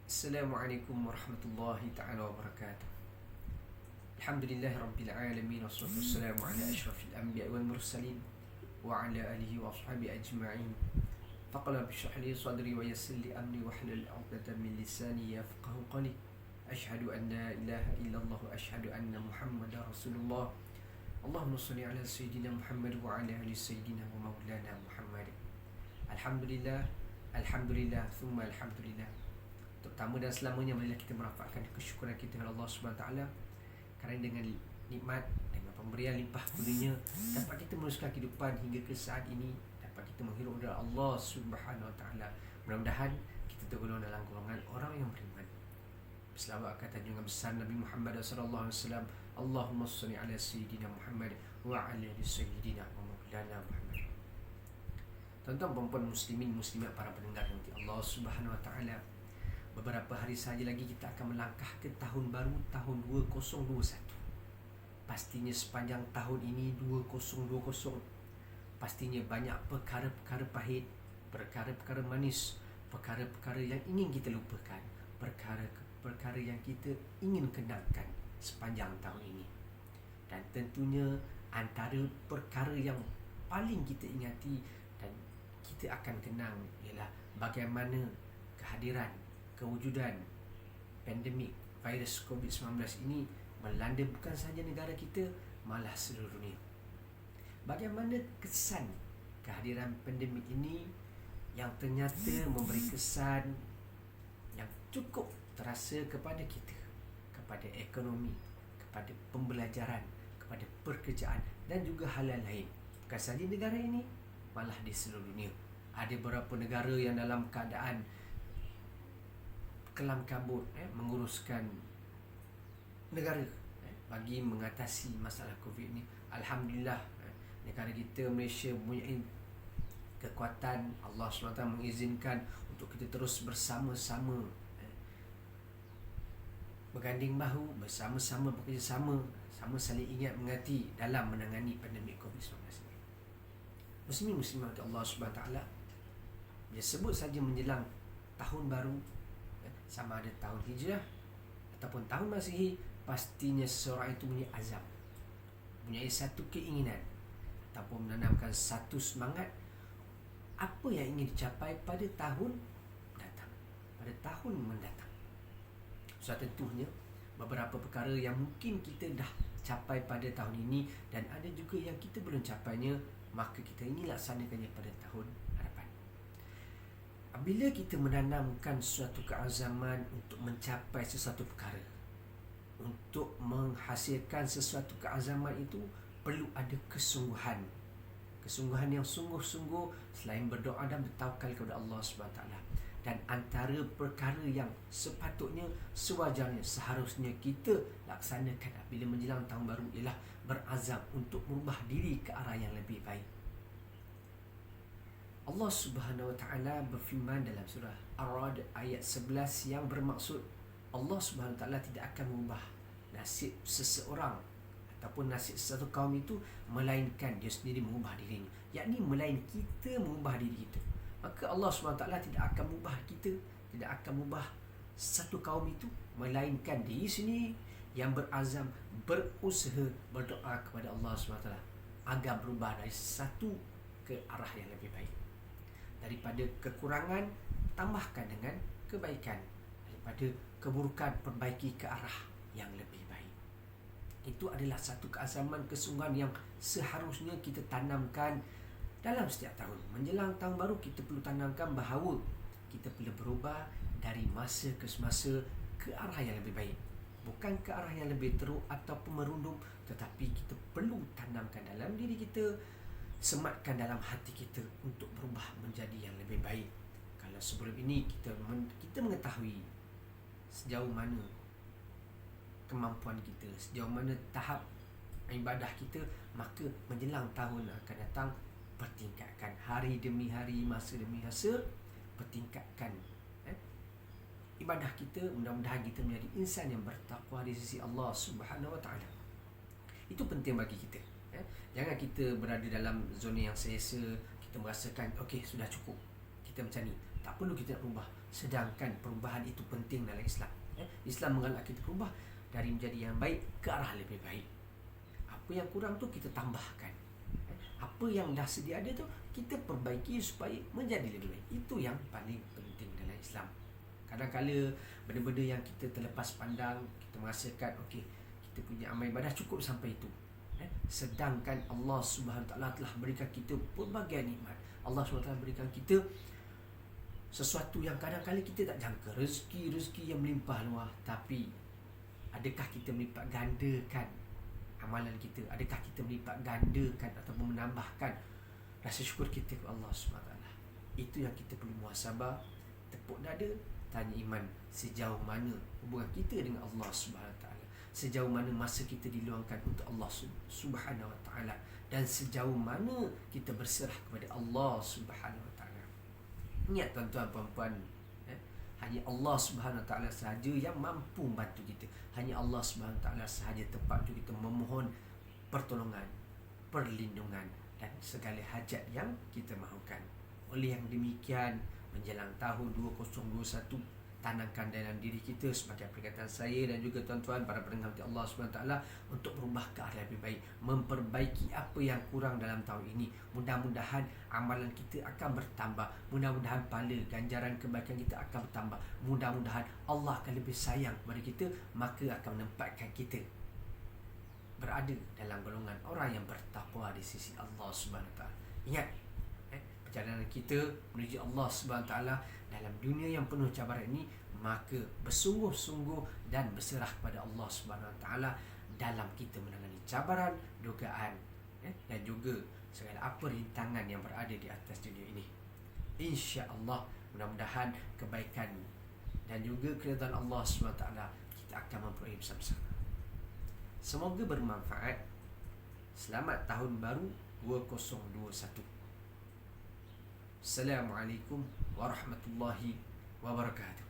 Assalamualaikum warahmatullahi ta'ala wabarakatuh. Alhamdulillah Rabbil Alamin. Wassalatu wassalamu ala ashrafil anbiya wal mursalin wa ala alihi wa ashabi ajma'in. Faqala bishrah li sadri wa yassir li amri wa hlul 'uqdatam min lisani yafqahu qawli. Ashhadu an la ilaha illallah wa ashhadu anna Muhammadar Rasulullah. Allahumma salli ala sayyidina Muhammad wa ala ali sayyidina wa maulana Muhammad. Alhamdulillah, alhamdulillah, thumma alhamdulillah. Pertama dan selamanya marilah kita merafakkan kesyukuran kita kepada Allah Subhanahu Taala kerana dengan nikmat, dengan pemberian limpah kurnianya dapat kita meneruskan kehidupan hingga ke saat ini, dapat kita menghirup udara Allah Subhanahu Taala. Mudah-mudahan kita tergolong dalam golongan orang yang beriman. Selawat kata junjungan besar Nabi Muhammad sallallahu alaihi wasallam. Allahumma shalli ala sayyidina Muhammad wa ala ali sayyidina wa maulana Muhammad. Tuan-tuan dan puan muslimin muslimat, para pendengar yang Allah Subhanahu Wa Taala, beberapa hari saja lagi kita akan melangkah ke tahun baru, tahun 2021. Pastinya sepanjang tahun ini 2020, pastinya banyak perkara-perkara pahit, perkara-perkara manis, perkara-perkara yang ingin kita lupakan, perkara-perkara yang kita ingin kenangkan sepanjang tahun ini. Dan tentunya antara perkara yang paling kita ingati dan kita akan kenang ialah bagaimana kehadiran, kewujudan pandemik virus COVID-19 ini melanda bukan sahaja negara kita, malah seluruh dunia. Bagaimana kesan kehadiran pandemik ini yang ternyata memberi kesan yang cukup terasa kepada kita, kepada ekonomi, kepada pembelajaran, kepada pekerjaan dan juga hal lain. Bukan sahaja negara ini, malah di seluruh dunia. Ada beberapa negara yang dalam keadaan kelam kabut menguruskan negara bagi mengatasi masalah COVID ni. Alhamdulillah, negara kita Malaysia mempunyai kekuatan. Allah SWT mengizinkan untuk kita terus bersama-sama berganding bahu, bersama-sama bekerjasama, sama saling ingat mengati dalam menangani pandemik COVID-19 ini. Muslimin muslimat Allah SWT, bila sebut saja menjelang tahun baru, sama ada tahun Hijrah ataupun tahun Masihi, pastinya seseorang itu punya azam, punya satu keinginan ataupun menanamkan satu semangat apa yang ingin dicapai pada tahun datang, pada tahun mendatang. So tentunya beberapa perkara yang mungkin kita dah capai pada tahun ini dan ada juga yang kita belum capainya, maka kita ingin laksanakannya pada tahun hadapan. Bila kita menanamkan suatu keazaman untuk mencapai sesuatu perkara, untuk menghasilkan sesuatu keazaman itu perlu ada kesungguhan. Kesungguhan yang sungguh-sungguh selain berdoa dan bertawakal kepada Allah SWT. Dan antara perkara yang sepatutnya, sewajarnya, seharusnya kita laksanakan bila menjelang tahun baru ialah berazam untuk merubah diri ke arah yang lebih baik. Allah Subhanahu Wa Taala berfirman dalam surah Ar-Ra'd ayat 11 yang bermaksud Allah Subhanahu Wa Taala tidak akan mengubah nasib seseorang ataupun nasib satu kaum itu melainkan dia sendiri mengubah dirinya, yakni melain kita mengubah diri kita. Maka Allah Subhanahu Wa Taala tidak akan mengubah kita, tidak akan mengubah satu kaum itu melainkan diri sendiri yang berazam, berusaha, berdoa kepada Allah Subhanahu Wa Taala agar berubah dari satu ke arah yang lebih baik. Daripada kekurangan, tambahkan dengan kebaikan. Daripada keburukan, perbaiki ke arah yang lebih baik. Itu adalah satu keazaman, kesungguhan yang seharusnya kita tanamkan dalam setiap tahun. Menjelang tahun baru, kita perlu tanamkan bahawa kita perlu berubah dari masa ke semasa ke arah yang lebih baik. Bukan ke arah yang lebih teruk ataupun merundum, tetapi kita perlu tanamkan dalam diri kita, sematkan dalam hati kita untuk berubah menjadi yang lebih baik. Kalau sebelum ini kita mengetahui sejauh mana kemampuan kita, sejauh mana tahap ibadah kita, maka menjelang tahun akan datang, pertingkatkan hari demi hari, masa demi masa, pertingkatkan ibadah kita. Mudah-mudahan kita menjadi insan yang bertakwa di sisi Allah Subhanahu Wa Taala. Itu penting bagi kita. Jangan kita berada dalam zona yang selesa, kita merasakan okey sudah cukup, kita macam ni, tak perlu kita nak berubah. Sedangkan perubahan itu penting dalam Islam. Islam mengalak kita berubah dari menjadi yang baik ke arah lebih baik. Apa yang kurang tu kita tambahkan. Apa yang dah sedia ada tu kita perbaiki supaya menjadi lebih baik. Itu yang paling penting dalam Islam. Kadang-kala benda-benda yang kita terlepas pandang, kita merasakan okey, kita punya amal ibadah cukup sampai itu. Sedangkan Allah Subhanahu Wa Taala telah berikan kita pelbagai nikmat. Allah Subhanahu Wa Taala berikan kita sesuatu yang kadang-kala kita tak jangka, rezeki yang melimpah luah. Tapi adakah kita melipat gandakan amalan kita? Adakah kita melipat gandakan ataupun menambahkan rasa syukur kita kepada Allah Subhanahu Wa Taala? Itu yang kita perlu muhasabah, tepuk dada, tanya iman sejauh mana hubungan kita dengan Allah Subhanahu Wa Taala. Sejauh mana masa kita diluangkan untuk Allah Subhanahu Wa Taala, dan sejauh mana kita berserah kepada Allah Subhanahu Wa Taala. Ingat tuan-tuan puan-puan, hanya Allah Subhanahu Wa Taala sahaja yang mampu membantu kita. Hanya Allah Subhanahu Wa Taala sahaja tempat untuk kita memohon pertolongan, perlindungan dan segala hajat yang kita mahukan. Oleh yang demikian, menjelang tahun 2021, tanamkan dalam diri kita sebagai peringatan saya dan juga tuan-tuan para pendengar Allah SWT untuk berubah ke arah lebih baik, memperbaiki apa yang kurang dalam tahun ini. Mudah-mudahan amalan kita akan bertambah, mudah-mudahan pahala ganjaran kebaikan kita akan bertambah, mudah-mudahan Allah akan lebih sayang kepada kita, maka akan menempatkan kita berada dalam golongan orang yang bertakwa di sisi Allah SWT. Ingat, perjalanan kita menuju Allah SWT dalam dunia yang penuh cabaran ini, maka bersungguh-sungguh dan berserah kepada Allah SWT dalam kita menangani cabaran, dugaan dan juga segala apa rintangan yang berada di atas dunia ini. InsyaAllah, mudah-mudahan kebaikan dan juga keridhaan Allah SWT kita akan memperoleh bersama-sama. Semoga bermanfaat. Selamat tahun baru 2021. Assalamualaikum warahmatullahi wabarakatuh.